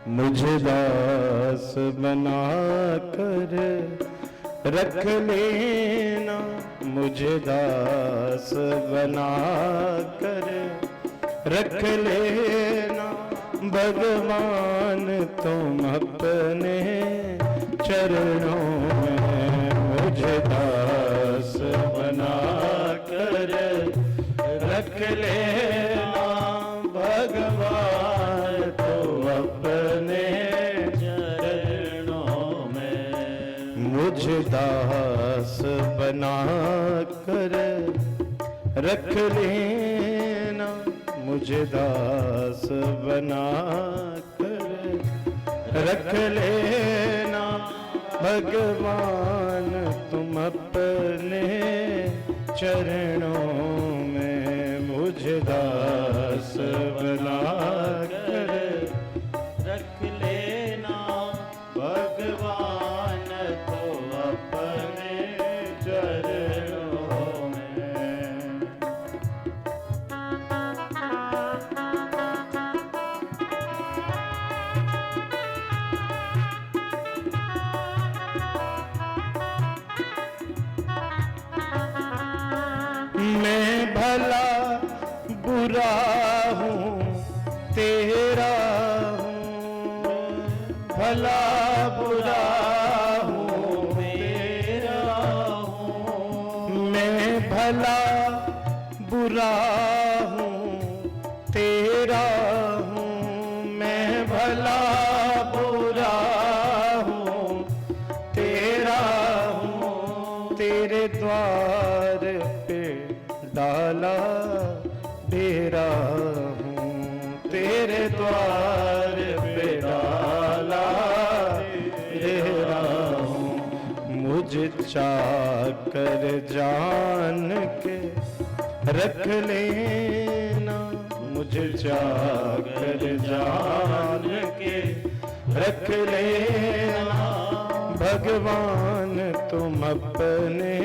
मुझे दास बना कर रख लेना, मुझे दास बना कर रख लेना। भगवान तुम अपने चरणों में मुझे दास बना कर रख लेना। भगवान तुम अपने चरणों में मुझे दास बना कर रख लेना, मुझे दास बना कर रख लेना। भगवान तुम अपने चरणों में मुझे दास बना कर रख लेना। भगवान तुम अपने चरणों में। मैं भला बुरा हूँ तेरा हूँ, भला बुरा हूँ तेरा हूँ। मैं भला बुरा हूँ तेरा हूँ, मैं भला बुरा हूँ तेरा हूँ। तेरे द्वार पे डाला डेरा हूँ, तेरे द्वार पे डाला डेरा हूँ। मुझे चाकर जान के रख लेना, मुझे चाकर जान के रख लेना। भगवान तुम अपने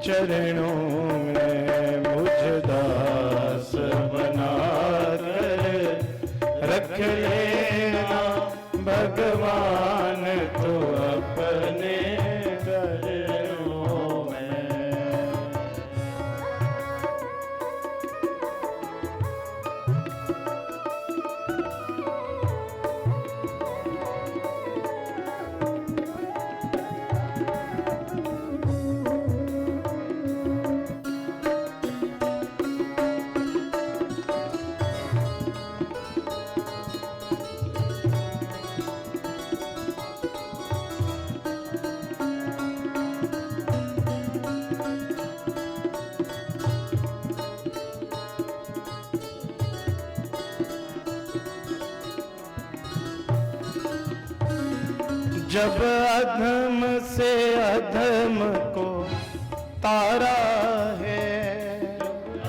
चरणों में मुझे दास बना कर रख लेना। भगवान तो अपने चरणों में। जब अधम से अधम को तारा है,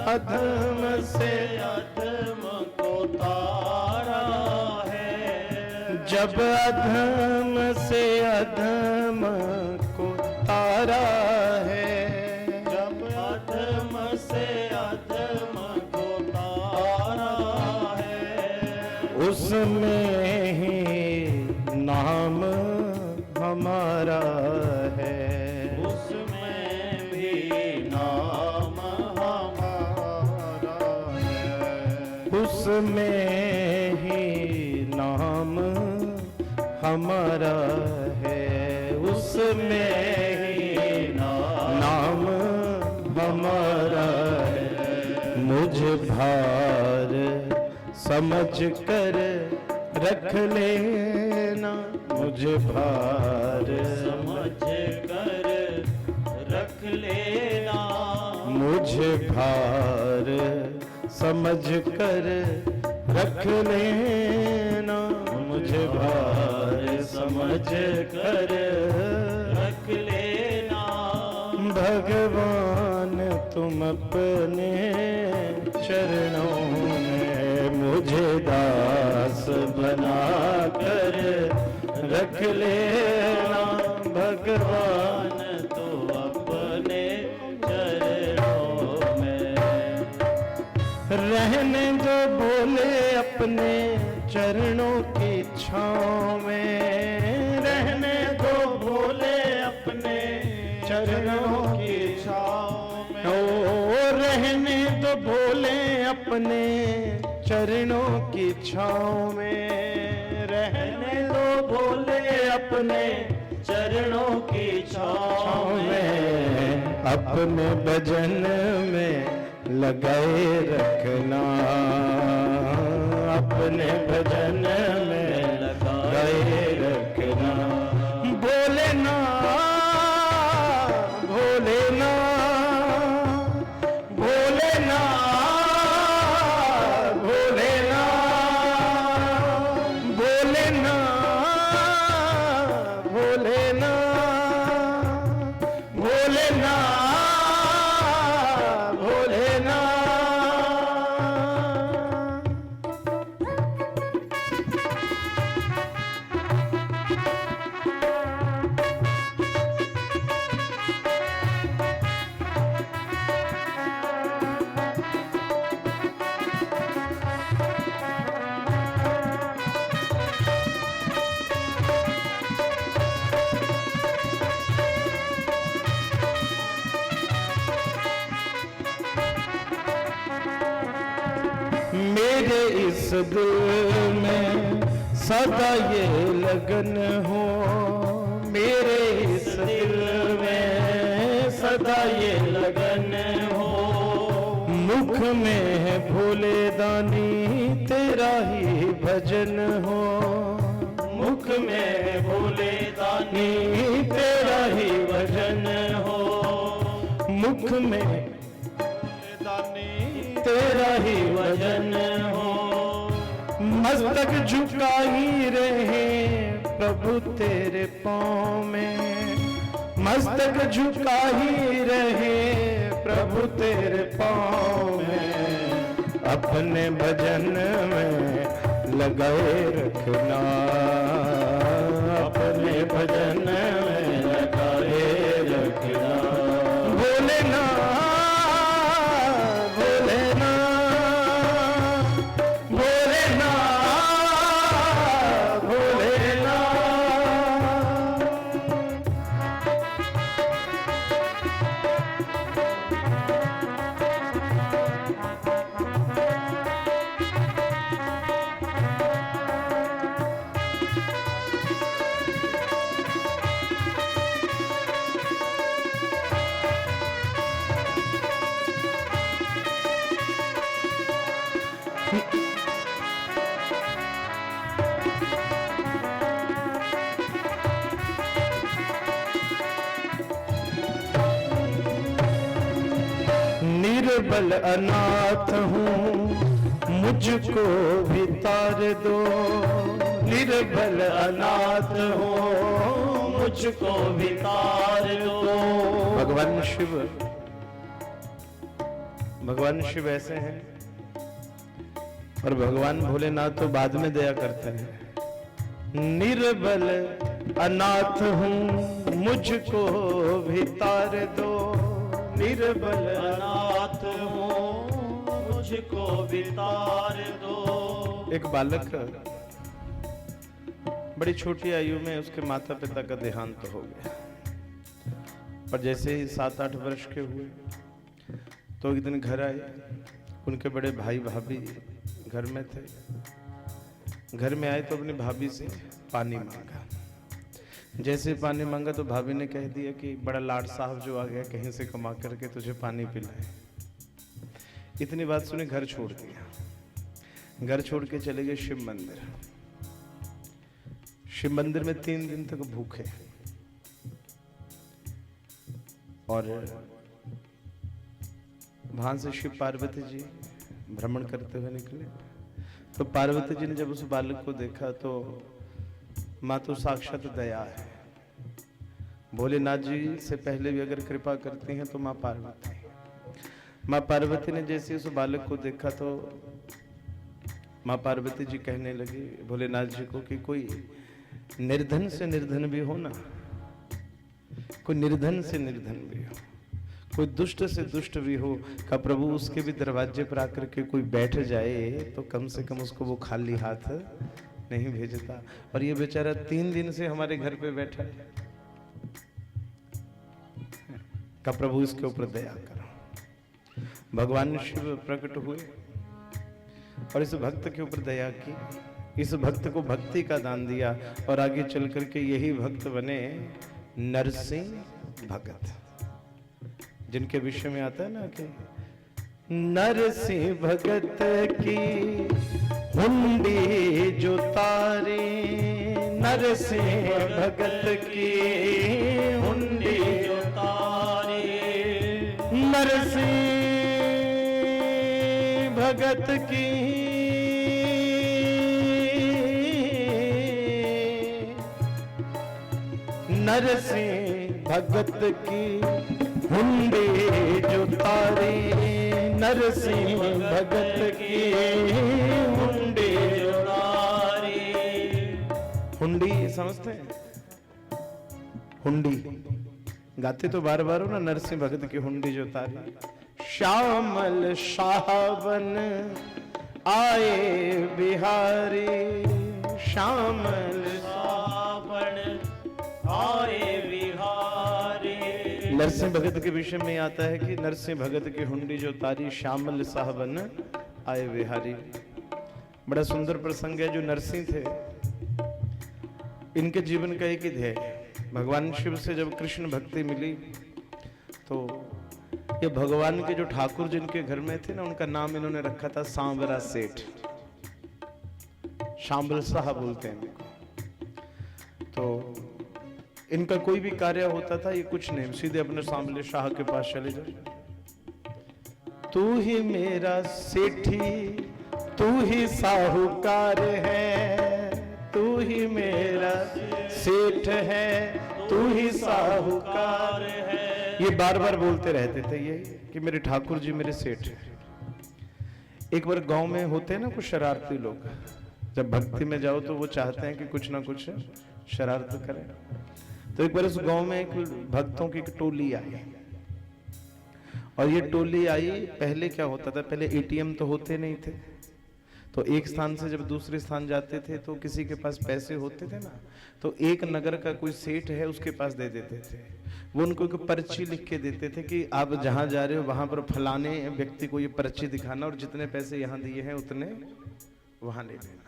अधम से अधम को तारा है। जब अधम से अधम को तारा है, जब अधम से अधम को तारा है। उसमें ही नाम हमारा है, उसमें भी नाम हमारा है। उसमें ही नाम हमारा है, उसमें ही नाम हमारा है। मुझे भार समझ कर रख लेना, मुझे भार समझ कर रख लेना। मुझे भार समझ कर रख लेना, मुझे भार समझ कर रख लेना। भगवान तुम अपने चरणों में मुझे दास बना कर रख लेना। भगवान तो अपने चरणों में रहने जो बोले अपने चरणों की छाँव में, रहने दो भोले अपने चरणों की छाँव में। ओ रहने दो भोले अपने चरणों की छाँव में, रहने दो भोले अपने चरणों की छाँव में। अपने भजन में लगाए रखना, अपने भजन में लगाए रखना। भोलेनाथ भोलेनाथ भोलेनाथ भोलेनाथ भोलेनाथ भोलेनाथ भोलेनाथ मेरे इस दिल में सदा ये लगन हो, मेरे इस दिल में सदा ये लगन हो। मुख में है भोले दानी तेरा ही भजन हो, मुख में है भोले दानी तेरा ही भजन हो। मुख में तेरा ही वजन हो, मस्तक झुका ही रहे प्रभु तेरे पाँव में, मस्तक झुका ही रहे प्रभु तेरे पाँव में। अपने भजन में लगाए रखना, अपने भजन में लगाए रखना। भोलेनाथ निर्बल अनाथ हूँ मुझको भी तार दो, निर्बल अनाथ हूँ मुझको भी तार दो। भगवान शिव ऐसे हैं और भगवान भोलेनाथ तो बाद में दया करते हैं। निर्बल अनाथ हूँ मुझको भी तार दो, निर्बल अनाथ हूँ मुझको भी तार दो। एक बालक बड़ी छोटी आयु में उसके माता पिता का देहांत हो गया, और जैसे ही 7-8 वर्ष के हुए तो एक दिन घर आए। उनके बड़े भाई भाभी घर में थे। घर में आए तो अपनी भाभी से पानी मांगा। जैसे पानी मांगा तो भाभी ने कह दिया कि बड़ा लाड साहब जो आ गया कहीं से कमा करके तुझे पानी पिलाए। इतनी बात सुनी घर छोड़ दिया। घर छोड़ के चले गए शिव मंदिर। शिव मंदिर में 3 दिन तक भूखे, और वहां से शिव पार्वती जी भ्रमण करते हुए निकले। तो पार्वती जी ने जब उस बालक को देखा तो माँ तो साक्षात दया है। भोलेनाथ जी से पहले भी अगर कृपा करती हैं तो माँ पार्वती ने जैसे उस बालक को देखा तो माँ पार्वती जी कहने लगी भोलेनाथ जी को कि कोई निर्धन से निर्धन भी हो ना, कोई निर्धन से निर्धन भी हो, कोई दुष्ट से दुष्ट भी हो का प्रभु उसके भी दरवाजे पर आकर के कोई बैठ जाए तो कम से कम उसको वो खाली हाथ नहीं भेजता। और ये बेचारा 3 दिन से हमारे घर पे बैठा है, का प्रभु इसके ऊपर दया करो। भगवान शिव प्रकट हुए और इस भक्त के ऊपर दया की, इस भक्त को भक्ति का दान दिया और आगे चल करके यही भक्त बने नरसिंह भगत, जिनके विषय में आता है ना कि नरसिंह भगत की हुंडी जो तारे, नरसिंह भगत की हुंडी जो तारे, नरसिंह भगत की नरसिंह भगत की हुंडी जो तारे, नरसिंह भगत की हुंडी जो तारे। हुंडी समझते हैं? हुंडी गाते तो बार बार हो ना, नरसिंह भगत की हुंडी जो तारे। श्यामल सावन आए बिहारी, श्यामल सावन आए बिहारी। नरसिंह भगत के विषय में आता है कि नरसिंह भगत की हुंडी जो तारी, श्यामल सावन आए बिहारी। बड़ा सुंदर प्रसंग है। जो नरसिंह थे, इनके जीवन का एक ही ध्येय, भगवान शिव से जब कृष्ण भक्ति मिली तो ये भगवान के जो ठाकुर जिनके घर में थे ना, उनका नाम इन्होंने रखा था सांवरा सेठ, शांबल शाह बोलते हैं इनको। तो इनका कोई भी कार्य होता था, ये कुछ नहीं, सीधे अपने सांबले शाह के पास चले जाओ। तू ही मेरा सेठी, तू ही साहूकार है, तू ही मेरा सेठ है, तू ही साहूकार है। ये बार बार बोलते रहते थे ये कि मेरे ठाकुर जी मेरे सेठ हैं। एक बार गांव में होते हैं ना कुछ शरारती लोग, जब भक्ति में जाओ तो वो चाहते हैं कि कुछ ना कुछ शरारत करें। तो एक बार उस गांव में एक भक्तों की एक टोली आई, और ये टोली आई, पहले क्या होता था, पहले एटीएम तो होते नहीं थे, तो एक स्थान से जब दूसरे स्थान जाते थे तो किसी के पास पैसे होते थे ना, तो एक नगर का कोई सेठ है उसके पास दे देते थे। वो उनको एक पर्ची लिख के देते थे कि आप जहां जा रहे हो वहां पर फलाने व्यक्ति को ये पर्ची दिखाना, और जितने पैसे यहाँ दिए हैं उतने वहां ले लेना।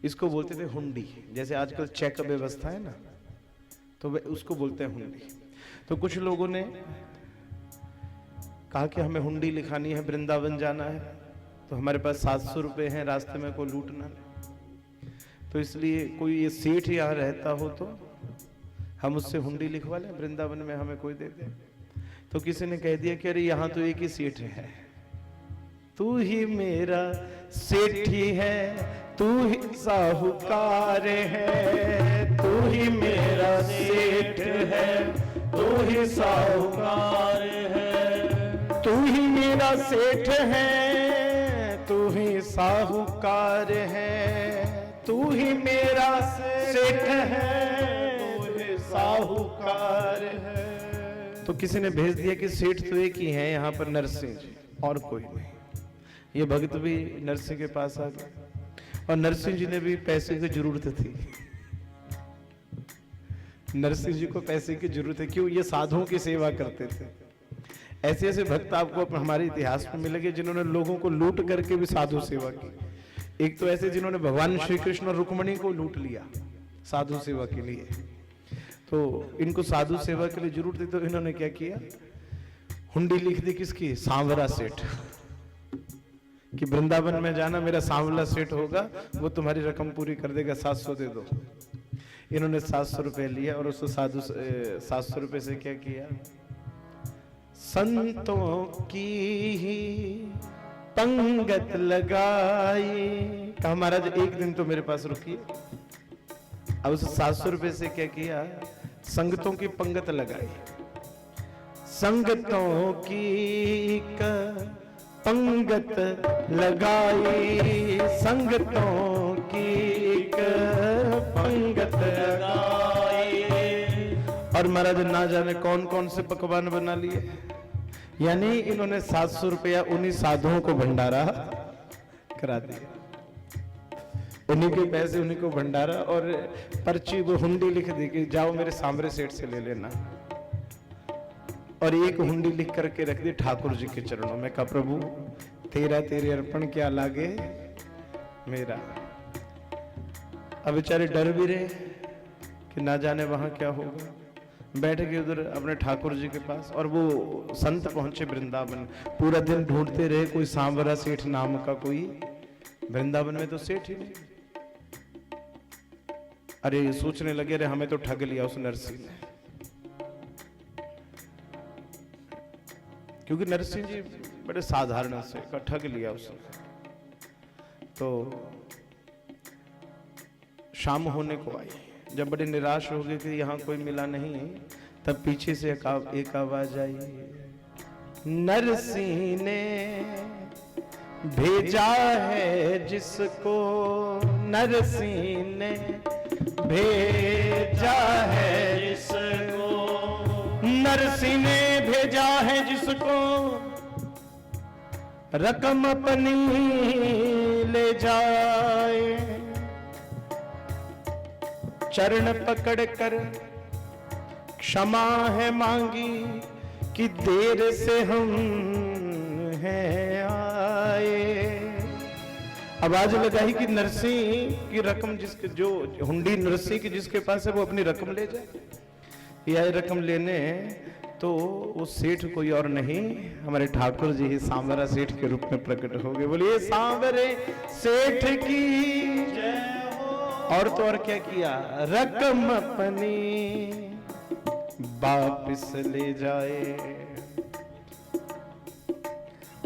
इसको बोलते थे हुंडी। जैसे आजकल चेक व्यवस्था है ना, तो वे उसको बोलते हैं हुंडी। तो कुछ लोगों ने कहा कि हमें हुंडी लिखानी है, वृंदावन जाना है, तो हमारे पास 700 रुपए हैं, रास्ते में कोई लूटना है, तो इसलिए कोई ये सेठ यहाँ रहता हो तो हम उससे हुंडी लिखवा लें, वृंदावन में हमें कोई दे दे। तो किसी ने कह दिया कि अरे यहाँ तो एक ही सेठ है, तू ही मेरा सेठी है, तू ही साहूकार है, तू ही मेरा सेठ है, तू ही साहूकार है, तू ही मेरा सेठ है, तू ही साहूकार है, तू ही मेरा सेठ है, तू ही साहूकार है। तो किसी ने भेज दिया कि सेठ तो एक ही है यहाँ पर, नरसिंह जी, और कोई नहीं। ये भक्त भी नरसिंह के पास आ गए, और नरसिंह जी ने भी पैसे की जरूरत थी। नरसिंह जी को पैसे की जरूरत है, क्यों? ये साधुओं की सेवा करते थे। ऐसे ऐसे भक्त आपको हमारे इतिहास में मिलेंगे जिन्होंने लोगों को लूट करके भी साधु सेवा की। एक तो ऐसे जिन्होंने भगवान श्री कृष्ण और रुक्मणी को लूट लिया साधु सेवा के लिए, तो इनको साधु सेवा के लिए जरूरत थी, तो इन्होंने क्या किया, हुंडी लिख दी किसकी, सांवरा सेठ, कि वृंदावन में जाना, मेरा सांवला सेठ होगा, वो तुम्हारी रकम पूरी कर देगा, 700 दे दो। इन्होंने 700 रुपए लिया और उसको 700 रुपए से क्या किया, संतों की ही पंगत लगाई। कहा महाराज एक दिन तो मेरे पास रुकिए। अब उस 700 रुपए से क्या किया, संगतों की पंगत लगाई। संगतों की पंगत लगाई, संगतों की पंगत लगाई। और महाराज ना जाने कौन कौन से पकवान बना लिए, यानी इन्होंने 700 रुपया उन्हीं साधुओं को भंडारा करा दिया, उन्हीं के पैसे उन्हीं को भंडारा, और पर्ची वो हुंडी लिख दी कि जाओ मेरे सांवरे सेठ से ले लेना, और एक हुंडी लिख करके रख दी ठाकुर जी के चरणों में। कहा प्रभु तेरा तेरे अर्पण क्या लागे मेरा। अब बेचारे डर भी रहे कि ना जाने वहां क्या होगा। बैठ गए उधर अपने ठाकुर जी के पास, और वो संत पहुंचे वृंदावन। पूरा दिन ढूंढते रहे, कोई सांवरा सेठ नाम का कोई वृंदावन में तो सेठ ही नहीं। अरे सोचने लगे अरे हमें तो ठग लिया उस नरसिंह ने, क्योंकि नरसिंह जी बड़े साधारण से ठग लिया उसने। तो शाम होने को आई, जब बड़े निराश हो गए कि यहाँ कोई मिला नहीं, तब पीछे से एक आवाज आई, नरसिंह ने भेजा है जिसको, नरसिंह ने भेजा है जिसको, नरसिंह ने भेजा है जिसको, रकम अपनी ले जाए, चरण पकड़ कर क्षमा है मांगी कि देर से हम हैं आए। आवाज लगाई कि नरसिंह की रकम जिसके, जो हुंडी नरसिंह की जिसके पास है वो अपनी रकम ले जाए। ये आए रकम लेने, तो वो सेठ कोई और नहीं हमारे ठाकुर जी ही सांवरा सेठ के रूप में प्रकट हो गए। बोलिए सांवरे सेठ की जय। और तो और क्या किया, रकम अपनी वापिस ले जाए,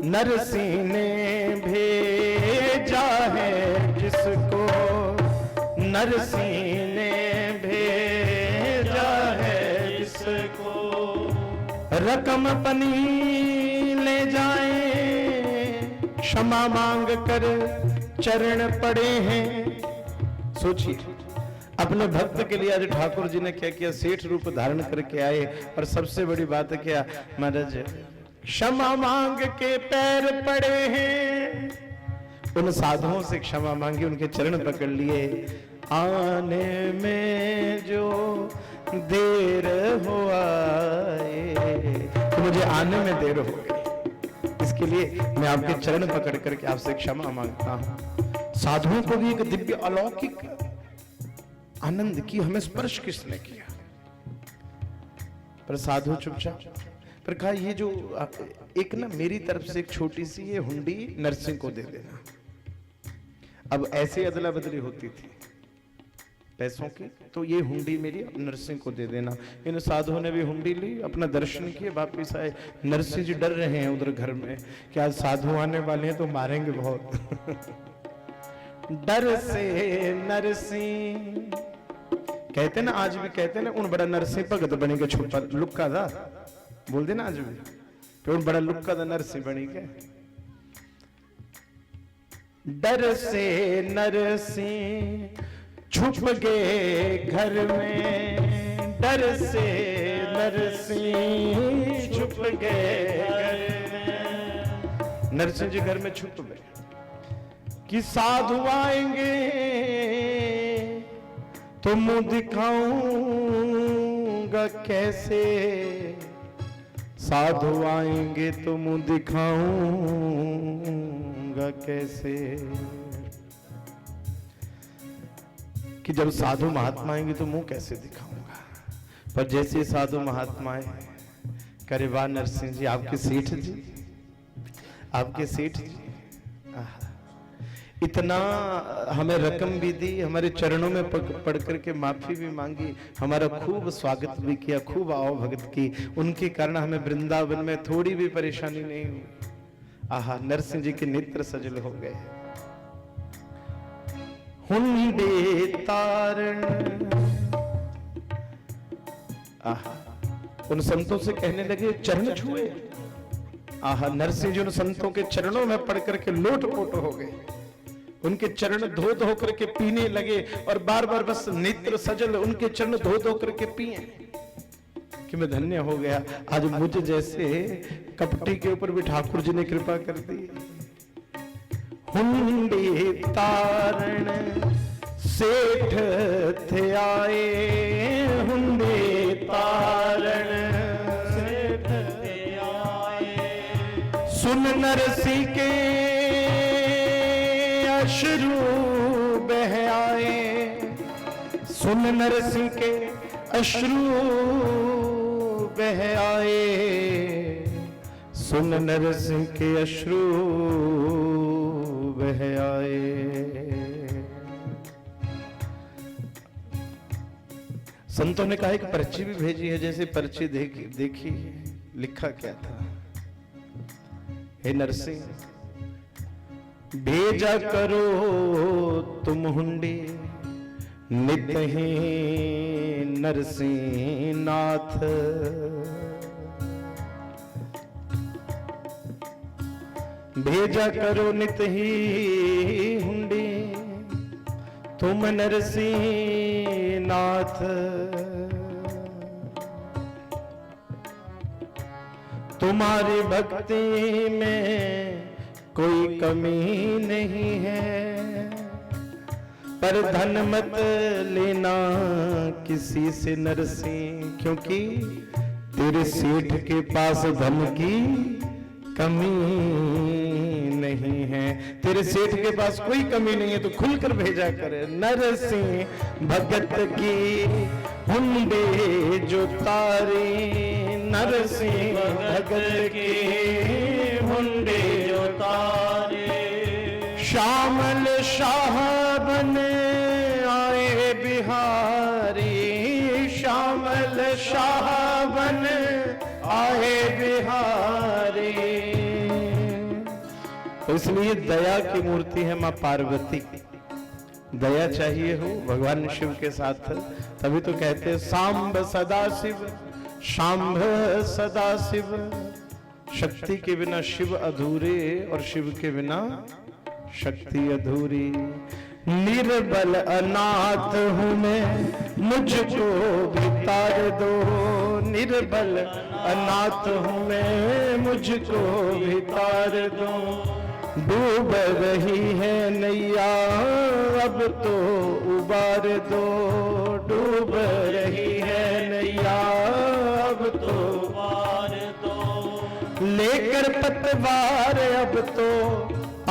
नरसिंह ने भेजा है जिसको, नरसिंह ने भेजा है जिसको, रकम अपनी ले जाए, क्षमा मांग कर चरण पड़े हैं। सोचिए अपने भक्त के लिए आज ठाकुर जी ने क्या किया, सेठ रूप धारण करके आए। और सबसे बड़ी बात है क्या महाराज, क्षमा मांग के पैर पड़े हैं, उन साधुओं से क्षमा मांगी, उनके चरण पकड़ लिए। आने में जो देर हो आए, तो मुझे आने में देर हो गई, इसके लिए मैं आपके चरण पकड़ करके आपसे क्षमा मांगता हूं। साधुओं को भी एक दिव्य अलौकिक आनंद की हमें स्पर्श किसने किया, पर साधु चुपचाप। पर कहा ये जो एक ना मेरी तरफ से एक छोटी सी ये हुंडी नरसिंह को दे देना। अब ऐसे अदला बदली होती थी पैसों की, तो ये हुंडी मेरी नरसिंह को दे देना। इन साधुओं ने भी हुंडी ली, अपना दर्शन किए, वापिस आए। नरसिंह जी डर रहे हैं उधर घर में कि आज साधु आने वाले हैं तो मारेंगे बहुत। डर से नरसिंह कहते ना, आज भी कहते ना, उन बड़ा नरसिंह भगत बनी के छुपा लुक्का था, बोल देना आज भी कि उन बड़ा लुक्का था नरसिंह बनी के। डर से नरसिंह छुप गए घर में, डर से नरसिंह छुप गए घर में। नरसिंह जी घर में छुप गए कि साधु आएंगे तो मुंह दिखाऊंगा कैसे, साधु आएंगे तो मुंह दिखाऊंगा कैसे। कि जब साधु महात्मा आएंगे तो मुंह कैसे दिखाऊंगा। पर जैसे साधु महात्मा आए, करे वाह नरसिंह जी, आपके सेठ जी, आपके सेठ जी इतना हमें रकम भी दी, हमारे चरणों में पढ़ करके माफी भी मांगी, हमारा खूब स्वागत भी किया, खूब आओ भगत की। उनके कारण हमें वृंदावन में थोड़ी भी परेशानी नहीं हुई। आहा, नरसिंह जी के नेत्र सजल हो गए। हुंडे तारण, आहा, उन संतों से कहने लगे चरण छुए। आहा, नरसिंह जी उन संतों के चरणों में पढ़ करके लोट-पोट हो गए, उनके चरण धो धो करके पीने लगे और बार बार बस नेत्र सजल उनके चरण धो धो करके पिए। कि मैं धन्य हो गया, आज मुझ जैसे कपटी के ऊपर भी ठाकुर जी ने कृपा कर दी। हुंडी तारण सेठ थे आए, हुंडी तारण सेठ थे आए, सुन नरसी के अश्रु बह आए, सुन नरसी के अश्रु बह आए, सुन नरसिंह के अश्रु बह आए। संतों ने कहा एक पर्ची भी भेजी है, जैसे पर्ची देखी लिखा क्या था, हे नरसिंह भेजा करो तुम हुंडी नित ही नरसिंह नाथ, भेजा करो नित ही हुंडी तुम नरसिंह नाथ, तुम्हारी भक्ति में कोई कमी नहीं है, पर धन मत लेना किसी से नरसिंह, क्योंकि तेरे सेठ के पास धन की कमी नहीं है, तेरे सेठ के पास कोई कमी नहीं है, तो खुलकर भेजा करे। नरसिंह भगत की हुंडी जो तारी, नरसिंह भगत की हुंडी जो तारी, श्यामल शाह बन आए बिहारी, श्यामल शाह बन आए बिहारी। तो इसलिए दया की मूर्ति है मां पार्वती, दया चाहिए हो भगवान शिव के साथ, तभी तो कहते हैं सांब सदा शिव, शांभ सदा शिव, शक्ति के बिना शिव अधूरे और शिव के बिना शक्ति अधूरी। निर्बल अनाथ हूं मैं मुझको भी तार दो, निर्बल अनाथ हूं मैं मुझको भी तार दो, डूब रही है नैया अब तो उबार दो, डूब रही है नैया अब तो उबार दो, लेकर पतवार अब तो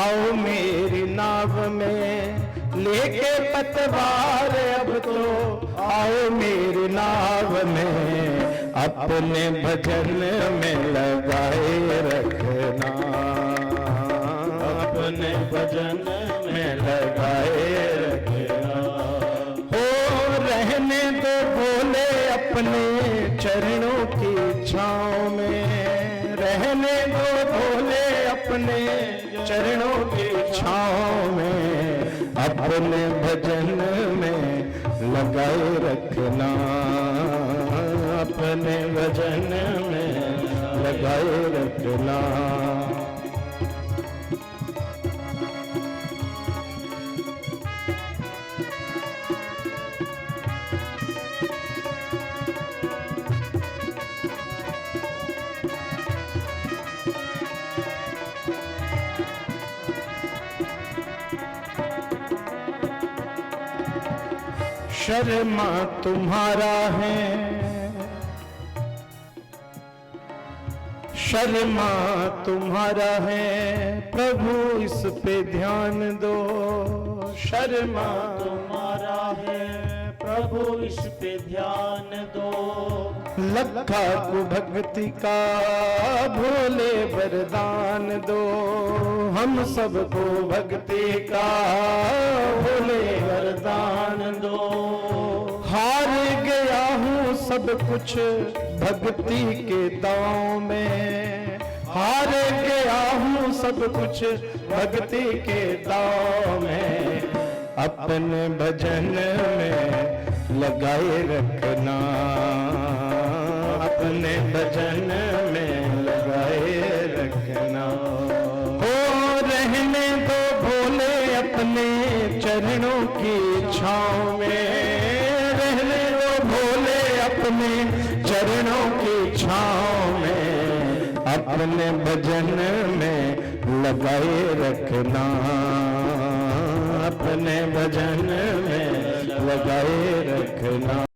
आओ मेरी नाव में, लेके पतवार अब तो आओ मेरी नाव में, अपने भजन में लगाए रखना, अपने भजन में लगाए रखना। हो रहने दो भोले अपने चरणों की छाँव में, रहने दो भोले अपने चरणों की छाँव में, अपने भजन में लगाए रखना, अपने भजन में लगाए रखना। शर्मा तुम्हारा है, शर्मा तुम्हारा है, प्रभु इस पे ध्यान दो, शर्मा तुम्हारा है, प्रभु इस पे ध्यान दो, लखा को भक्ति का भोले वरदान दो, हम सबको भक्ति का भोले वरदान दो, हार गया हूँ सब कुछ भक्ति के दांव में, हार गया हूँ सब कुछ भक्ति के दांव में, अपने भजन में लगाए रखना, अपने भजन में लगाए रखना। हो रहने दो भोले अपने चरणों की छाँव में, रहने दो भोले अपने अपने चरणों की छाँव में, अपने भजन में लगाए रखना, अपने भजन में लगाए रखना।